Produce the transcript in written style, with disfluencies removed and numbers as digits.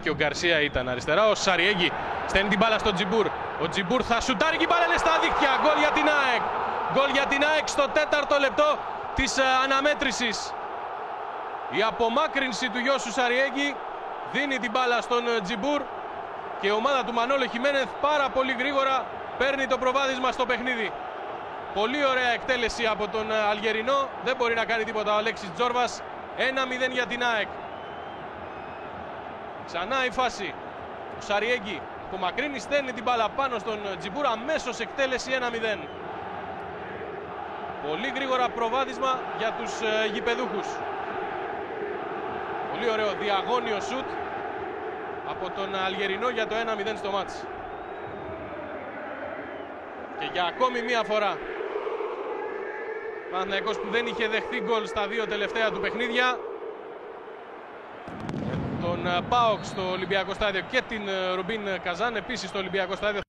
Και ο Γκαρσία ήταν αριστερά. Ο Σαριέγγι στέλνει την μπάλα στον Τζιμπούρ. Ο Τζιμπούρ θα σουτάρει και η μπάλα είναι στα δίχτυα. Γκολ για την ΑΕΚ. Γκολ για την ΑΕΚ στο 4ο λεπτό της αναμέτρησης. Η απομάκρυνση του Γιώσου Σαριέγγι δίνει την μπάλα στον Τζιμπούρ και η ομάδα του Μανώλο Χιμένεθ πάρα πολύ γρήγορα παίρνει το προβάδισμα στο παιχνίδι. Πολύ ωραία εκτέλεση από τον Αλγερινό. Δεν μπορεί να κάνει τίποτα ο Αλέξης Τζόρβας. 1-0 για την ΑΕΚ. Ξανά η φάση. Ο Σαριέγγι που μακρύνει, στέλνει την μπάλα πάνω στον Τζιμπούρ. Αμέσως εκτέλεση 1-0. Πολύ γρήγορα προβάδισμα για τους γηπεδούχους. Πολύ ωραίο διαγώνιο σουτ από τον Αλγερινό για το 1-0 στο μάτς. Και για ακόμη μία φορά Παναθηναϊκός που δεν είχε δεχθεί γκολ στα δύο τελευταία του παιχνίδια, τον ΠΑΟΚ στο Ολυμπιακό Στάδιο και την Ρουμπίν Καζάν επίσης στο Ολυμπιακό Στάδιο.